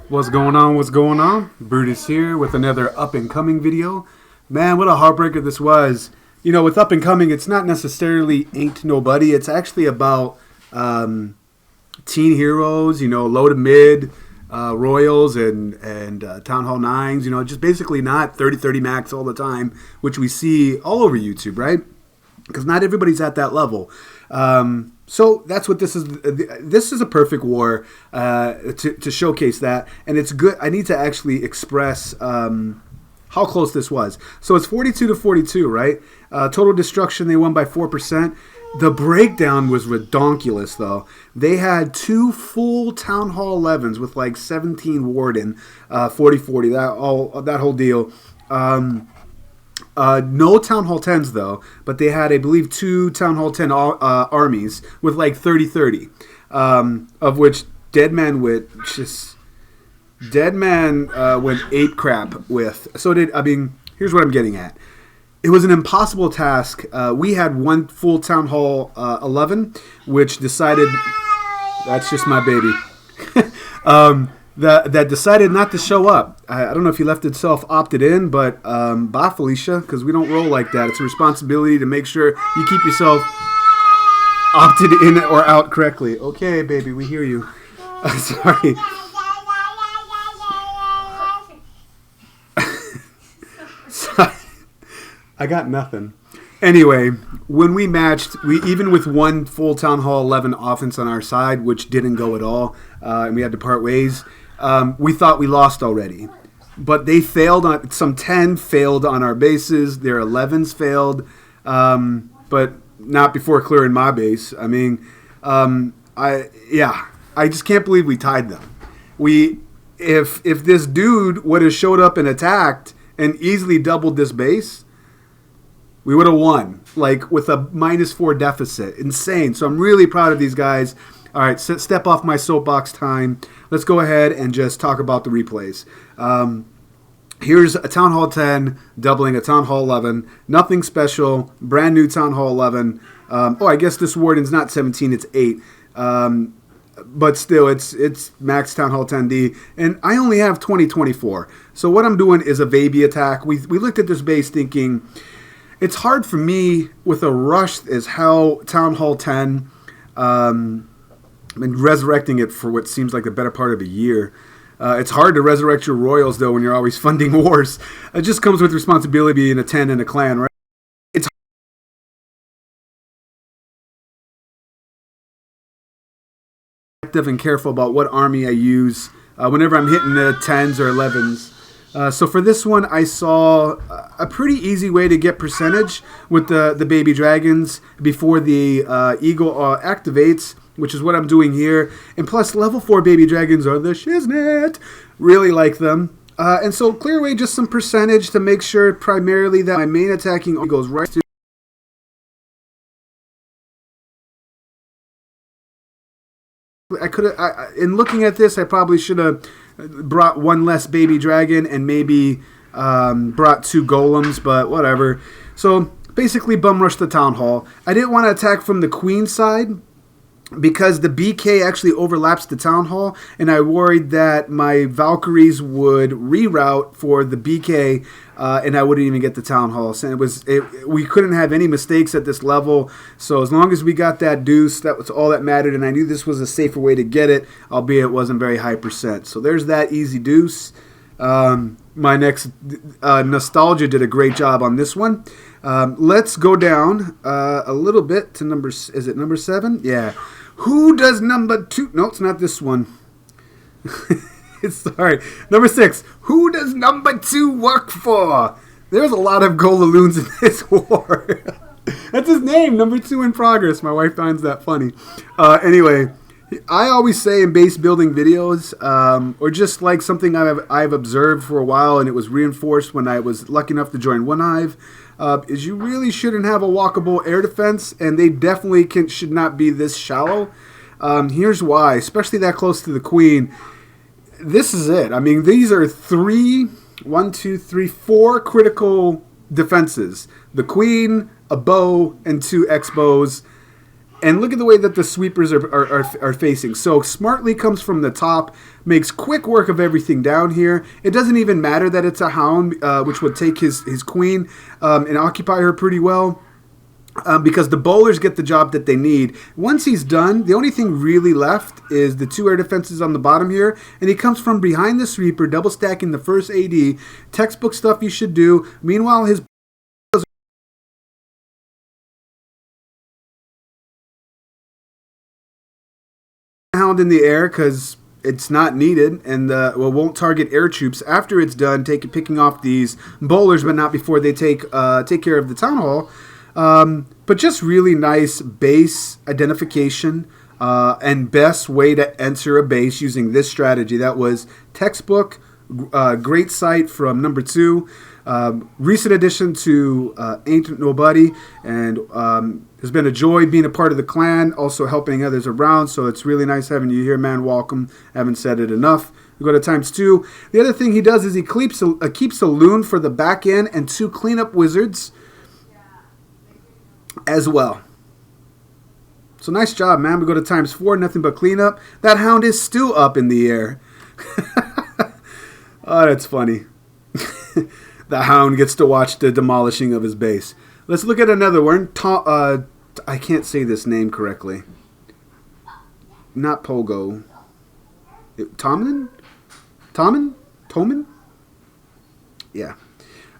What's going on? What's going on? Brutis here with another up and coming video. Man, what a heartbreaker this was. You know, with up and coming, it's not necessarily Ain't Nobody. It's actually about teen heroes, you know, low to mid, royals and Town Hall 9s, you know, just basically not 30-30 max all the time, which we see all over YouTube, right? Because not everybody's at that level. So that's what this is. This is a perfect war to showcase that, and it's good. I need to actually express how close this was. So it's 42-42, right? Total destruction. They won by 4%. The breakdown was redonkulous, though. They had 2 full Town Hall 11s with like 17 Warden, 40-40. That whole deal. No Town Hall 10s, though, but they had, I believe, 2 Town Hall 10 armies with like 30-30, of which Deadman went ape crap with. So here's what I'm getting at. It was an impossible task. We had 1 full Town Hall 11, which decided, that's just my baby, that decided not to show up. I don't know if he left itself opted in, but bye, Felicia, because we don't roll like that. It's a responsibility to make sure you keep yourself opted in or out correctly. Okay, baby, we hear you. Sorry. Sorry. I got nothing. Anyway, when we matched, even with 1 full Town Hall 11 offense on our side, which didn't go at all, and we had to part ways, we thought we lost already. But they failed on some 10 failed on our bases. Their 11s failed, but not before clearing my base. I mean, I just can't believe we tied them. If this dude would have showed up and attacked and easily doubled this base, we would have won, like with a -4 deficit. Insane. So I'm really proud of these guys. All right, step off my soapbox time. Let's go ahead and just talk about the replays. Here's a Town Hall 10 doubling a Town Hall 11. Nothing special. Brand new Town Hall 11. I guess this Warden's not 17, it's 8. But still, it's max Town Hall 10D. And I only have 20-24. So what I'm doing is a baby attack. We looked at this base thinking, it's hard for me with a rush as how Town Hall 10, been resurrecting it for what seems like the better part of a year. It's hard to resurrect your royals, though, when you're always funding wars. It just comes with responsibility being a 10 in a clan, right? It's active and careful about what army I use whenever I'm hitting the 10s or 11s. So for this one, I saw a pretty easy way to get percentage with the baby dragons before the eagle activates, which is what I'm doing here. And plus, level 4 baby dragons are the shiznit. Really like them. And so clear away just some percentage to make sure primarily that my main attacking goes right to. In looking at this, I probably should have brought 1 less baby dragon and maybe brought 2 golems, but whatever. So basically bum rush the Town Hall. I didn't want to attack from the queen side because the BK actually overlaps the Town Hall, and I worried that my valkyries would reroute for the BK, and I wouldn't even get the Town Hall. So we couldn't have any mistakes at this level. So as long as we got that deuce, that was all that mattered, and I knew this was a safer way to get it, albeit it wasn't very high percent. So there's that easy deuce. My next Nostalgia did a great job on this one. Let's go down a little bit to is it number 7? Yeah. Who does number 2? No, it's not this one. Sorry. Number 6. Who does number 2 work for? There's a lot of Golaloons in this war. That's his name, number 2 in progress. My wife finds that funny. Anyway, I always say in base building videos, or just like something I've observed for a while, and it was reinforced when I was lucky enough to join One Hive, is you really shouldn't have a walkable air defense, and they definitely should not be this shallow. Here's why, especially that close to the queen. This is it. I mean, these are 4 critical defenses. The queen, a bow, and 2 X-bows. And look at the way that the sweepers are facing. So smartly comes from the top, makes quick work of everything down here. It doesn't even matter that it's a hound, which would take his queen and occupy her pretty well. Because the bowlers get the job that they need. Once he's done, the only thing really left is the 2 air defenses on the bottom here. And he comes from behind the sweeper, double stacking the first AD. Textbook stuff you should do. Meanwhile, his hound in the air because it's not needed and won't target air troops after it's done picking off these bowlers, but not before they take care of the town hall. But just really nice base identification and best way to enter a base using this strategy. That was textbook, great sight from number 2. Recent addition to Ain't Nobody, and it's been a joy being a part of the clan, also helping others around, so it's really nice having you here, man. Welcome. Haven't said it enough. We go to ×2. The other thing he does is he keeps a loon for the back end and 2 cleanup wizards as well. So nice job, man. We go to ×4, nothing but cleanup. That hound is still up in the air. Oh, that's funny. The hound gets to watch the demolishing of his base. Let's look at another one. I can't say this name correctly. Not Pogo. Thomin? Yeah.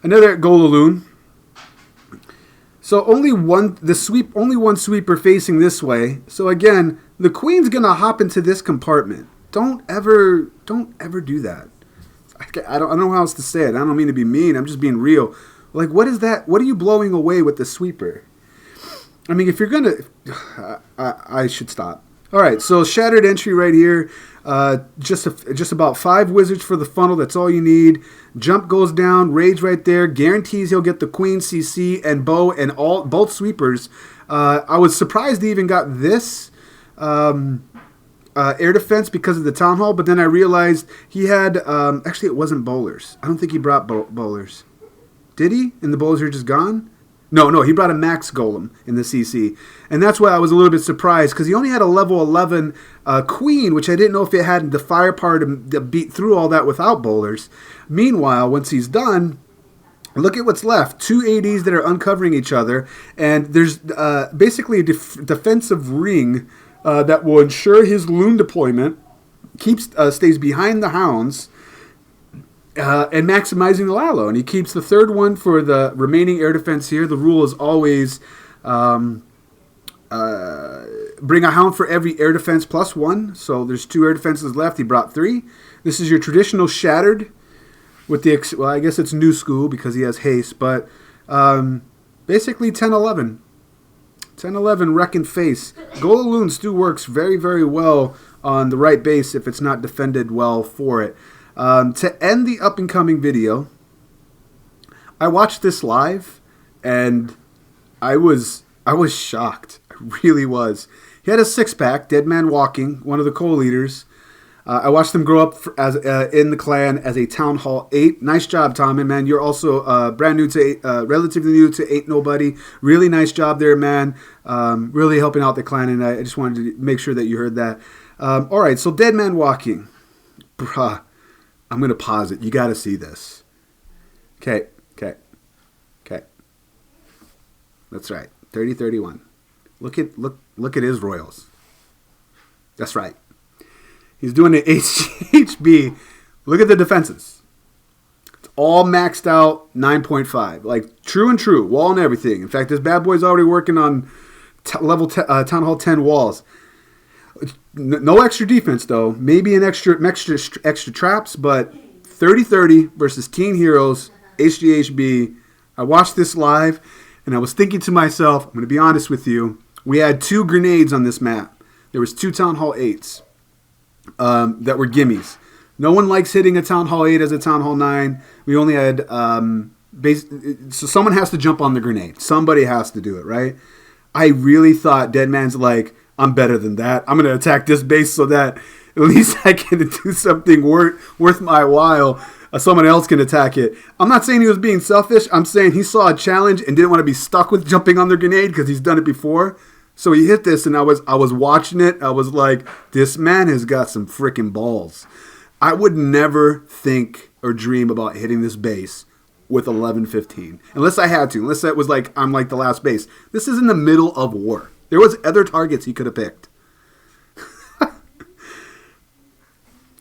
Another Golaloon. So only one sweeper facing this way. So again, the queen's gonna hop into this compartment. Don't ever do that. I don't know how else to say it. I don't mean to be mean. I'm just being real. Like, what is that? What are you blowing away with the sweeper? I mean, if you're gonna, I should stop. All right, so shattered entry right here. Just about 5 wizards for the funnel. That's all you need. Jump goes down. Rage right there. Guarantees he'll get the queen, CC, and bow, and both sweepers. I was surprised he even got this air defense because of the town hall, but then I realized he had. Actually, it wasn't bowlers. I don't think he brought bowlers. Did he? And the bowlers are just gone? No, he brought a max golem in the CC. And that's why I was a little bit surprised, because he only had a level 11 queen, which I didn't know if it had the firepower to beat through all that without bowlers. Meanwhile, once he's done, look at what's left. 2 ADs that are uncovering each other, and there's basically a defensive ring that will ensure his loon deployment stays behind the hounds, and maximizing the Lalo. And he keeps the 3rd one for the remaining air defense here. The rule is always bring a hound for every air defense +1. So there's 2 air defenses left. He brought 3. This is your traditional shattered with the, well, I guess it's new school because he has haste, but basically 10-11. 10-11 wreck and face. Golaloon still works very, very well on the right base if it's not defended well for it. To end the up-and-coming video, I watched this live, and I was shocked. I really was. He had a 6-pack, Deadman walking, one of the co-leaders. I watched him grow up as in the clan as a Town Hall 8. Nice job, Thomin, man. You're also brand new to, relatively new to Ain't Nobody. Really nice job there, man. Really helping out the clan, and I just wanted to make sure that you heard that. All right, so Deadman walking. Bruh. I'm going to pause it. You got to see this. Okay. That's right. 30-31. Look at his royals. That's right. He's doing the HB. Look at the defenses. It's all maxed out 9.5. Like true and true. Wall and everything. In fact, this bad boy's already working on level Town Hall 10 walls. No extra defense, though. Maybe an extra traps, but 30-30 versus Teen Heroes, HGHB. I watched this live, and I was thinking to myself, I'm going to be honest with you, we had 2 grenades on this map. There was 2 Town Hall 8s that were gimmies. No one likes hitting a Town Hall 8 as a Town Hall 9. We only had... so someone has to jump on the grenade. Somebody has to do it, right? I really thought Deadman's like, I'm better than that. I'm going to attack this base so that at least I can do something worth my while. Someone else can attack it. I'm not saying he was being selfish. I'm saying he saw a challenge and didn't want to be stuck with jumping on the grenade because he's done it before. So he hit this, and I was watching it. I was like, this man has got some freaking balls. I would never think or dream about hitting this base with 11-15. Unless I had to. Unless it was like, I'm like the last base. This is in the middle of war. There was other targets he could have picked.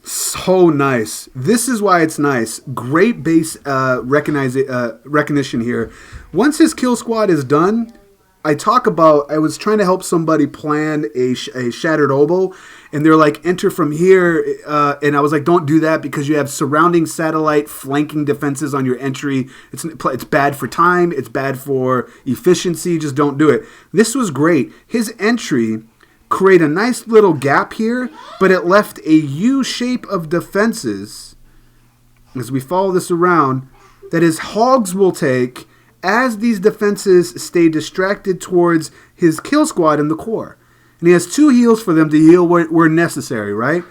So nice. This is why it's nice. Great base recognition here. Once his kill squad is done, I was trying to help somebody plan a shattered oboe, and they're like, enter from here, and I was like, don't do that because you have surrounding satellite flanking defenses on your entry. It's bad for time. It's bad for efficiency. Just don't do it. This was great. His entry create a nice little gap here, but it left a U shape of defenses, as we follow this around, that his hogs will take as these defenses stay distracted towards his kill squad in the core. And he has 2 heals for them to heal where necessary, right?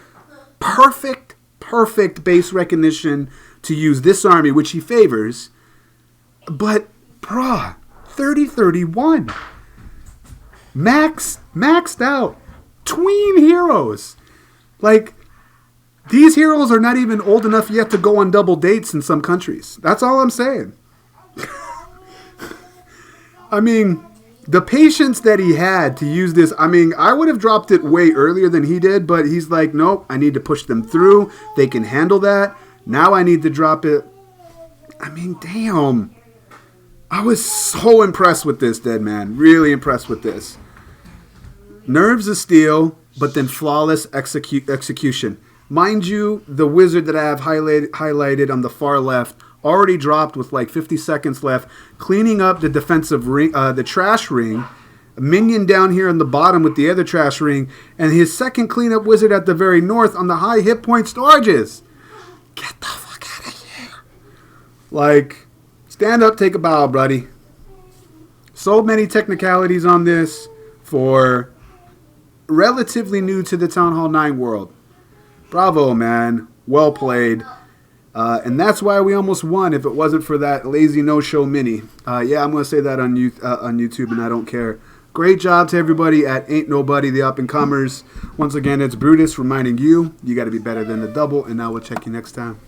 Perfect base recognition to use this army, which he favors. But, 30-31. Maxed out. Tween heroes. Like, these heroes are not even old enough yet to go on double dates in some countries. That's all I'm saying. I mean, the patience that he had to use this, I mean, I would have dropped it way earlier than he did, but he's like, nope, I need to push them through. They can handle that. Now I need to drop it. I mean, damn. I was so impressed with this, Deadman. Really impressed with this. Nerves of steel, but then flawless execution. Mind you, the wizard that I have highlighted on the far left already dropped with like 50 seconds left, cleaning up the defensive ring, the trash ring. A minion down here on the bottom with the other trash ring, and his second cleanup wizard at the very north on the high hit point storages. Get the fuck out of here. Like, stand up, take a bow, buddy. So many technicalities on this for relatively new to the Town Hall 9 world. Bravo, man. Well played. And that's why we almost won if it wasn't for that lazy no-show mini. Yeah, I'm going to say that on YouTube, and I don't care. Great job to everybody at Ain't Nobody, the up-and-comers. Once again, it's Brutis reminding you, you got to be better than the double, and I will check you next time.